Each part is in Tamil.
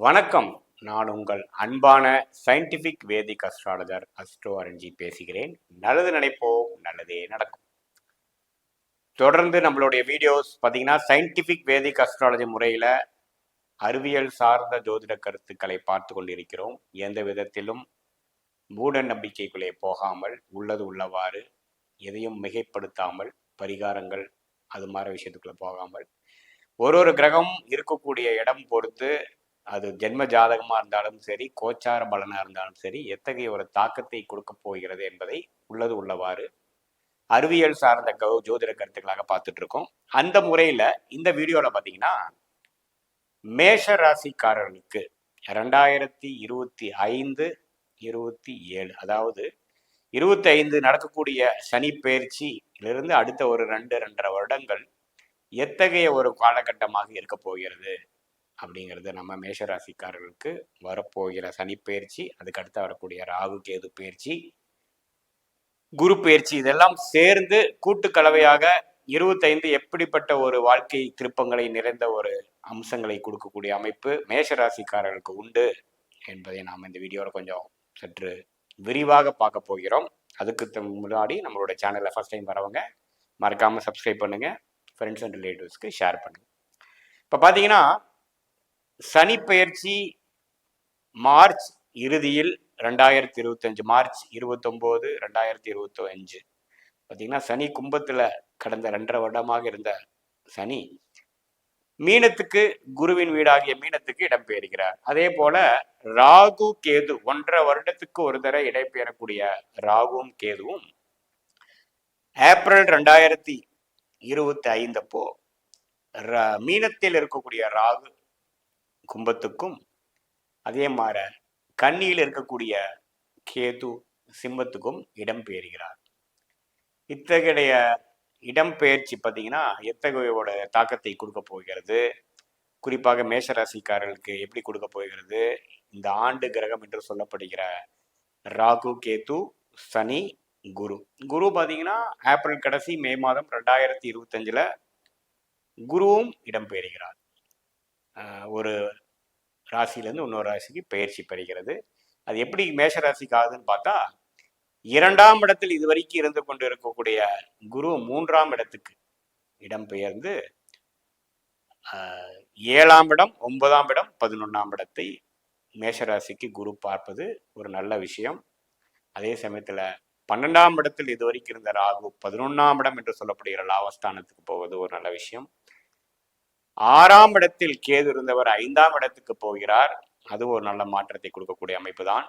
வணக்கம். நான் உங்கள் அன்பான சயின்டிஃபிக் வேதிக் அஸ்ட்ராலஜர் அஸ்ட்ரோ அரண்ஜி பேசுகிறேன். நல்லது நினைப்போம், நல்லதே நடக்கும். தொடர்ந்து நம்மளுடைய வீடியோஸ் பார்த்தீங்கன்னா சயின்டிஃபிக் வேதிக் அஸ்ட்ராலஜி முறையில் அறிவியல் சார்ந்த ஜோதிட கருத்துக்களை பார்த்து கொண்டிருக்கிறோம். எந்த விதத்திலும் மூட நம்பிக்கைக்குள்ளே போகாமல் உள்ளது உள்ளவாறு எதையும் மிகைப்படுத்தாமல் பரிகாரங்கள் அது மாதிரி விஷயத்துக்குள்ளே போகாமல் ஒரு கிரகம் இருக்கக்கூடிய இடம் பொறுத்து அது ஜென்ம ஜாதகமாக இருந்தாலும் சரி, கோச்சார பலனாக இருந்தாலும் சரி, எத்தகைய ஒரு தாக்கத்தை கொடுக்க போகிறது என்பதை உள்ளது உள்ளவாறு அறிவியல் சார்ந்த ஜோதிட கருத்துக்களாக பார்த்துட்டு இருக்கோம். அந்த முறையில் இந்த வீடியோவில் பார்த்தீங்கன்னா மேஷ ராசிக்காரர்களுக்கு 2025-27 அதாவது 25 நடக்கக்கூடிய சனி பயிற்சியிலிருந்து அடுத்த ஒரு 2-2.5 வருடங்கள் எத்தகைய ஒரு காலகட்டமாக இருக்க போகிறது அப்படிங்கிறது நம்ம மேஷராசிக்காரர்களுக்கு வரப்போகிற சனி பயிற்சி, அதுக்கு அடுத்து வரக்கூடிய ராகு கேது பயிற்சி, குரு பயிற்சி, இதெல்லாம் சேர்ந்து கூட்டு கலவையாக 25 எப்படிப்பட்ட ஒரு வாழ்க்கை திருப்பங்களை நிறைந்த ஒரு அம்சங்களை கொடுக்கக்கூடிய அமைப்பு மேஷராசிக்காரர்களுக்கு உண்டு என்பதை நாம் இந்த வீடியோவில் கொஞ்சம் சற்று விரிவாக பார்க்க போகிறோம். அதுக்கு முன்னாடி நம்மளோட சேனலை ஃபர்ஸ்ட் டைம் வரவங்க மறக்காமல் சப்ஸ்கிரைப் பண்ணுங்கள், ஃப்ரெண்ட்ஸ் அண்ட் ரிலேட்டிவ்ஸ்க்கு ஷேர் பண்ணுங்கள். இப்போ பார்த்தீங்கன்னா சனி பயிற்சி மார்ச் இறுதியில் 2025 மார்ச் 29, 2025 பார்த்தீங்கன்னா சனி கும்பத்தில் கடந்த 2.5 வருடமாக இருந்த சனி மீனத்துக்கு குருவின் வீடாகிய மீனத்துக்கு இடம்பெயர்கிறார். அதே போல ராகு கேது 1.5 வருடத்துக்கு ஒரு தடவை இடம்பெயரக்கூடிய ராகுவும் கேதுவும் ஏப்ரல் 2025 அப்போ மீனத்தில் இருக்கக்கூடிய ராகு கும்பத்துக்கும் அதே மாதிரி கன்னியில் இருக்கக்கூடிய கேது சிம்மத்துக்கும் இடம்பெயர்கிறார். இத்தகைய இடம்பெயர்ச்சி பார்த்தீங்கன்னா எத்தகையோட தாக்கத்தை கொடுக்க போகிறது, குறிப்பாக மேஷராசிக்காரர்களுக்கு எப்படி கொடுக்க போகிறது, இந்த ஆண்டு கிரகம் என்று சொல்லப்படுகிற ராகு கேது சனி குரு பார்த்தீங்கன்னா ஏப்ரல் கடைசி மே மாதம் 2025 குருவும் இடம்பெயர்கிறார். ஒரு ராசியிலேருந்து இன்னொரு ராசிக்கு பயிற்சி பெறுகிறது. அது எப்படி மேஷ ராசிக்கு ஆகுதுன்னு பார்த்தா 2ஆம் இடத்தில் இதுவரைக்கும் இருந்து கொண்டு இருக்கக்கூடிய குரு 3ஆம் இடத்துக்கு இடம்பெயர்ந்து 7ஆம் இடம், 9ஆம் இடம், 11ஆம் இடத்தை மேஷராசிக்கு குரு பார்ப்பது ஒரு நல்ல விஷயம். அதே சமயத்தில் 12ஆம் இடத்தில் இதுவரைக்கும் இருந்த ராகு 11ஆம் இடம் என்று சொல்லப்படுகிற லாபஸ்தானத்துக்கு போவது ஒரு நல்ல விஷயம். 6ஆம் இடத்தில் கேது இருந்தவர் 5ஆம் இடத்துக்கு போகிறார், அது ஒரு நல்ல மாற்றத்தை கொடுக்கக்கூடிய அமைப்பு தான்.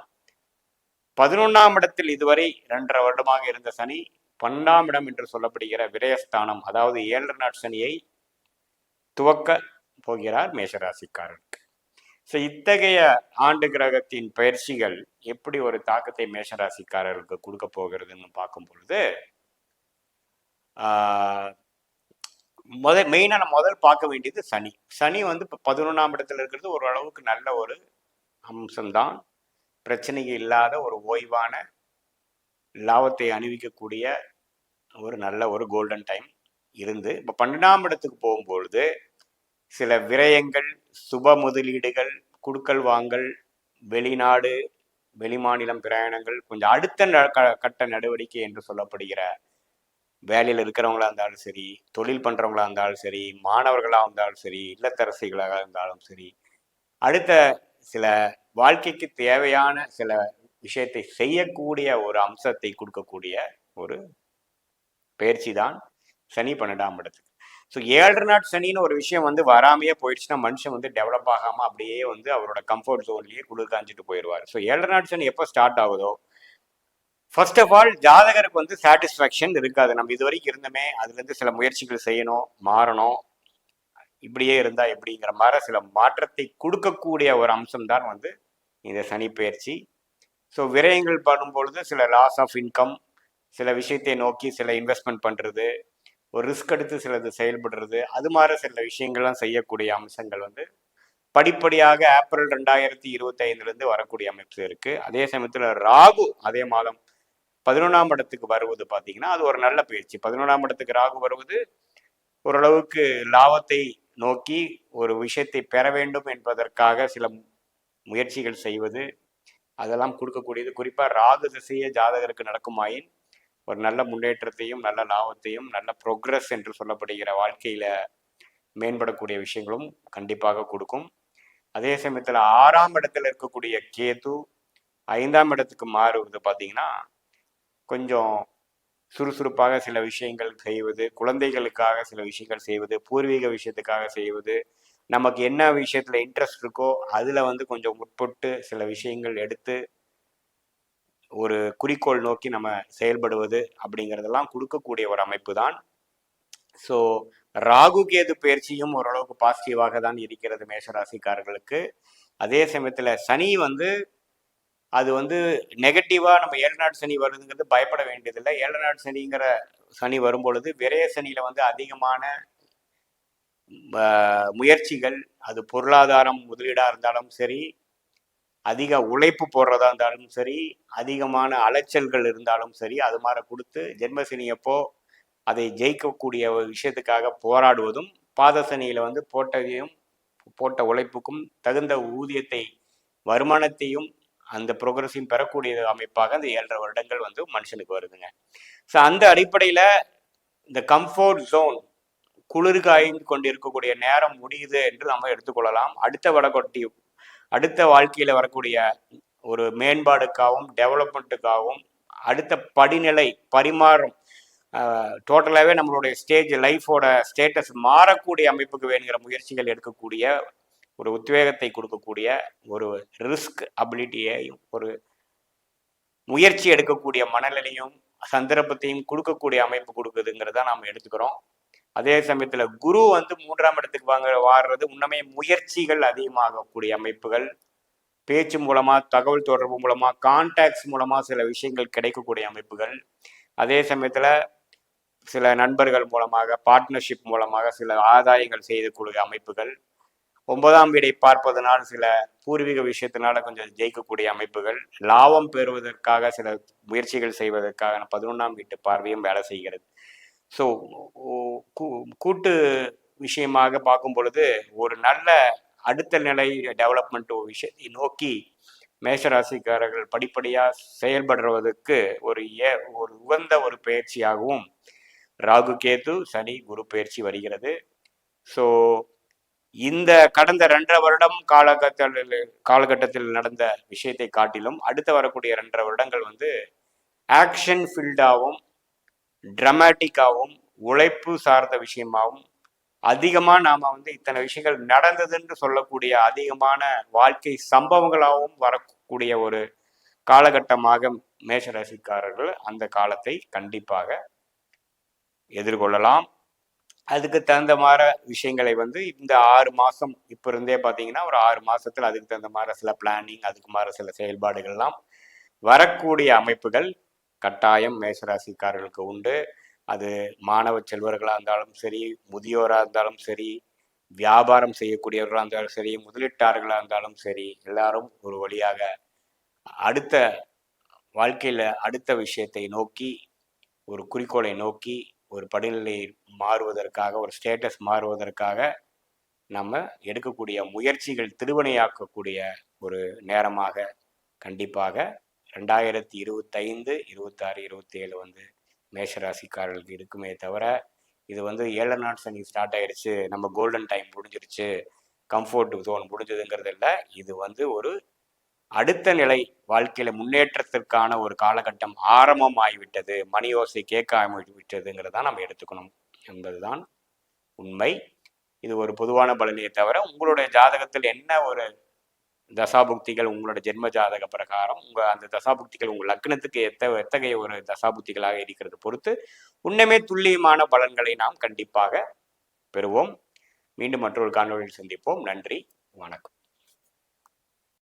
11ஆம் இடத்தில் இதுவரை 2.5 வருடமாக இருந்த சனி 12ஆம் இடம் என்று சொல்லப்படுகிற விரயஸ்தானம், அதாவது 7 நாட் சனியை துவக்க போகிறார் மேஷராசிக்காரருக்கு. ஸோ இத்தகைய ஆண்டு கிரகத்தின் பயிற்சிகள் எப்படி ஒரு தாக்கத்தை மேஷராசிக்காரருக்கு கொடுக்க போகிறதுன்னு பார்க்கும் பொழுது மெயினாக நம்ம முதல் பார்க்க வேண்டியது சனி. சனி வந்து இப்போ 11ஆம் இடத்துல இருக்கிறது ஓரளவுக்கு நல்ல ஒரு அம்சம்தான். பிரச்சனை இல்லாத ஒரு ஓய்வான லாபத்தை அணிவிக்கக்கூடிய ஒரு நல்ல ஒரு கோல்டன் டைம் இருந்து இப்போ 12ஆம் இடத்துக்கு போகும்பொழுது சில விரயங்கள், சுப முதலீடுகள், குடுக்கல் வாங்கல், வெளிநாடு வெளிமாநிலம் பிரயாணங்கள், கொஞ்சம் அடுத்த கட்ட நடவடிக்கை என்று சொல்லப்படுகிற வேலையில் இருக்கிறவங்களா இருந்தாலும் சரி, தொழில் பண்ணுறவங்களா இருந்தாலும் சரி, மாணவர்களாக இருந்தாலும் சரி, இல்லத்தரசிகளாக இருந்தாலும் சரி, அடுத்த சில வாழ்க்கைக்கு தேவையான சில விஷயத்தை செய்யக்கூடிய ஒரு அம்சத்தை கொடுக்கக்கூடிய ஒரு பயிற்சி தான் சனி 12ஆம் இடத்துக்கு. ஸோ 7 நாட் சனின்னு ஒரு விஷயம் வந்து வராமையே போயிடுச்சுன்னா மனுஷன் வந்து டெவலப் ஆகாமல் அப்படியே வந்து அவரோட கம்ஃபர்ட் ஜோன்லேயே குளிர் காஞ்சிட்டு போயிடுவார். ஸோ 7 நாட் சனி எப்போ ஸ்டார்ட் ஆகுதோ ஃபர்ஸ்ட் ஆஃப் ஆல் ஜாதகருக்கு வந்து சாட்டிஸ்ஃபேக்ஷன் இருக்காது. நம்ம இது வரைக்கும் இருந்தோமே, அதுலேருந்து சில முயற்சிகள் செய்யணும், மாறணும், இப்படியே இருந்தா எப்படிங்கிற மாதிரி சில மாற்றத்தை கொடுக்கக்கூடிய ஒரு அம்சம்தான் வந்து இந்த சனி பயிற்சி. ஸோ விரயங்கள் பண்ணும்பொழுது சில லாஸ் ஆஃப் இன்கம், சில விஷயத்தை நோக்கி சில இன்வெஸ்ட்மெண்ட் பண்ணுறது, ஒரு ரிஸ்க் எடுத்து சிலது செயல்படுறது, அது மாதிரி சில விஷயங்கள்லாம் செய்யக்கூடிய அம்சங்கள் வந்து படிப்படியாக ஏப்ரல் 2025 வரக்கூடிய அமைப்பு இருக்கு. அதே சமயத்தில் ராகு அதே மாதம் 11ஆம் இடத்துக்கு வருவது பார்த்தீங்கன்னா அது ஒரு நல்ல பயிற்சி. 11ஆம் இடத்துக்கு ராகு வருவது ஓரளவுக்கு லாபத்தை நோக்கி ஒரு விஷயத்தை பெற வேண்டும் என்பதற்காக சில முயற்சிகள் செய்வது அதெல்லாம் கொடுக்கக்கூடியது. குறிப்பாக ராகு திசையே ஜாதகருக்கு நடக்குமாயின் ஒரு நல்ல முன்னேற்றத்தையும் நல்ல லாபத்தையும் நல்ல ப்ரோக்ரஸ் என்று சொல்லப்படுகிற வாழ்க்கையில மேம்படக்கூடிய விஷயங்களும் கண்டிப்பாக கொடுக்கும். அதே சமயத்தில் 6ஆம் இடத்துல இருக்கக்கூடிய கேது 5ஆம் இடத்துக்கு மாறுவது பார்த்தீங்கன்னா கொஞ்சம் சுறுசுறுப்பாக சில விஷயங்கள் செய்வது, குழந்தைகளுக்காக சில விஷயங்கள் செய்வது, பூர்வீக விஷயத்துக்காக செய்வது, நமக்கு என்ன விஷயத்துல இன்ட்ரெஸ்ட் இருக்கோ அதுல கொஞ்சம் உட்பட்டு சில விஷயங்கள் எடுத்து ஒரு குறிக்கோள் நோக்கி நம்ம செயல்படுவது அப்படிங்கிறதெல்லாம் கொடுக்கக்கூடிய ஒரு அமைப்பு தான். ஸோ ராகு கேது பயிற்சியும் ஓரளவுக்கு பாசிட்டிவாக தான் இருக்கிறது மேஷராசிக்காரர்களுக்கு. அதே சமயத்தில் சனி அது நெகட்டிவா நம்ம 7 நாடு சனி வருதுங்கிறது பயப்பட வேண்டியதில்லை. 7 நாடு சனிங்கிற சனி வரும்பொழுது விரய சனியில அதிகமான முயற்சிகள், அது பொருளாதாரம் முதலீடா இருந்தாலும் சரி, அதிக உழைப்பு போடுறதா இருந்தாலும் சரி, அதிகமான அலைச்சல்கள் இருந்தாலும் சரி, அது மாதிரி கொடுத்து ஜென்மசனி அப்போ அதை ஜெயிக்கக்கூடிய ஒரு விஷயத்துக்காக போராடுவதும், பாத சனியில போட்ட உழைப்புக்கும் தகுந்த ஊதியத்தை வருமானத்தையும் அந்த ப்ரோக்ரஸையும் பெறக்கூடிய அமைப்பாக அந்த 7.5 வருடங்கள் மனுஷனுக்கு வருதுங்க. ஸோ அந்த அடிப்படையில் இந்த கம்ஃபோர்ட் ஜோன் குளிர் காய்ந்து கொண்டிருக்கக்கூடிய நேரம் முடியுது என்று நம்ம எடுத்துக்கொள்ளலாம். அடுத்த வாழ்க்கையில வரக்கூடிய ஒரு மேம்பாடுக்காகவும் டெவலப்மெண்ட்டுக்காகவும் அடுத்த படிநிலை பரிமாறும் டோட்டலாகவே நம்மளுடைய லைஃபோட ஸ்டேட்டஸ் மாறக்கூடிய அமைப்புக்கு வேணுங்கிற முயற்சிகள் எடுக்கக்கூடிய ஒரு உத்வேகத்தை கொடுக்கக்கூடிய ஒரு ரிஸ்க் அபிலிட்டியையும் ஒரு முயற்சி எடுக்கக்கூடிய மனநிலையும் சந்தர்ப்பத்தையும் கொடுக்கக்கூடிய அமைப்பு கொடுக்குதுங்கிறத நாம் எடுத்துக்கிறோம். அதே சமயத்துல குரு 3ஆம் இடத்துக்கு வாடுறது உண்மையே முயற்சிகள் அதிகமாகக்கூடிய அமைப்புகள், பேச்சு மூலமா, தகவல் தொடர்பு மூலமா, கான்டாக்ட்ஸ் மூலமா சில விஷயங்கள் கிடைக்கக்கூடிய அமைப்புகள், அதே சமயத்துல சில நண்பர்கள் மூலமாக பார்ட்னர்ஷிப் மூலமாக சில ஆதாயங்கள் செய்யக்கூடிய அமைப்புகள், 9ஆம் வீடை பார்ப்பதனால் சில பூர்வீக விஷயத்தினால கொஞ்சம் ஜெயிக்கக்கூடிய அமைப்புகள், லாபம் பெறுவதற்காக சில முயற்சிகள் செய்வதற்காக 11ஆம் வீட்டு பார்வையும் வேலை செய்கிறது. ஸோ கூட்டு விஷயமாக பார்க்கும் பொழுது ஒரு நல்ல அடுத்த நிலை டெவலப்மெண்ட் விஷயத்தை நோக்கி மேஷராசிக்காரர்கள் படிப்படியாக செயல்படுவதற்கு ஒரு உகந்த ஒரு பயிற்சியாகவும் ராகு கேது சனி குரு பயிற்சி வருகிறது. ஸோ இந்த கடந்த 2.5 வருடம் காலகட்டத்தில் நடந்த விஷயத்தை காட்டிலும் அடுத்து வரக்கூடிய 2.5 வருடங்கள் ஆக்ஷன் ஃபீல்டாகவும் டிராமாட்டிக்காகவும் உழைப்பு சார்ந்த விஷயமாகவும் அதிகமாக நாம் இத்தனை விஷயங்கள் நடந்ததுன்னு சொல்லக்கூடிய அதிகமான வாழ்க்கை சம்பவங்களாகவும் வரக்கூடிய ஒரு காலகட்டமாக மேஷராசிக்காரர்கள் அந்த காலத்தை கண்டிப்பாக எதிர்கொள்ளலாம். அதுக்கு தகுந்த மாதிரி விஷயங்களை இந்த 6 மாதம் இப்போ இருந்தே பார்த்தீங்கன்னா ஒரு 6 மாதத்தில் அதுக்கு தகுந்த மாதிரி சில பிளானிங், அதுக்கு மாதிரி சில செயல்பாடுகள்லாம் வரக்கூடிய அமைப்புகள் கட்டாயம் மேஷராசிக்காரர்களுக்கு உண்டு. அது மாணவ செல்வர்களாக இருந்தாலும் சரி, முதியோராக இருந்தாலும் சரி, வியாபாரம் செய்யக்கூடியவர்களாக இருந்தாலும் சரி, முதலீட்டாளர்களாக இருந்தாலும் சரி, எல்லாரும் ஒரு வழியாக அடுத்த வாழ்க்கையில் அடுத்த விஷயத்தை நோக்கி ஒரு குறிக்கோளை நோக்கி ஒரு படிநிலை மாறுவதற்காக ஒரு ஸ்டேட்டஸ் மாறுவதற்காக நம்ம எடுக்கக்கூடிய முயற்சிகள் திருவினையாக்கக்கூடிய ஒரு நேரமாக கண்டிப்பாக 2025, 26, 27 மேஷராசிக்காரர்களுக்கு இருக்குமே தவிர இது 7 நாடு சனி ஸ்டார்ட் ஆயிடுச்சு, நம்ம கோல்டன் டைம் முடிஞ்சிருச்சு, கம்ஃபோர்ட் ஜோன் முடிஞ்சதுங்கிறது இல்லை. இது ஒரு அடுத்த நிலை வாழ்க்கையில முன்னேற்றத்திற்கான ஒரு காலகட்டம் ஆரம்பமாகிவிட்டது, மணி ஓசை கேட்க ஆரம்பிவிட்டதுங்கிறதான் நம்ம எடுத்துக்கணும் என்பதுதான் உண்மை. இது ஒரு பொதுவான பலனையை தவிர உங்களுடைய ஜாதகத்தில் என்ன ஒரு தசாபுக்திகள் உங்களோட ஜென்ம ஜாதக பிரகாரம் அந்த தசாபுக்திகள் உங்கள் லக்னத்துக்கு எத்தகைய ஒரு தசாபுக்திகளாக இருக்கிறது பொறுத்து உண்மையே துல்லியமான பலன்களை நாம் கண்டிப்பாக பெறுவோம். மீண்டும் மற்றொரு காணொலியில் சந்திப்போம். நன்றி, வணக்கம்.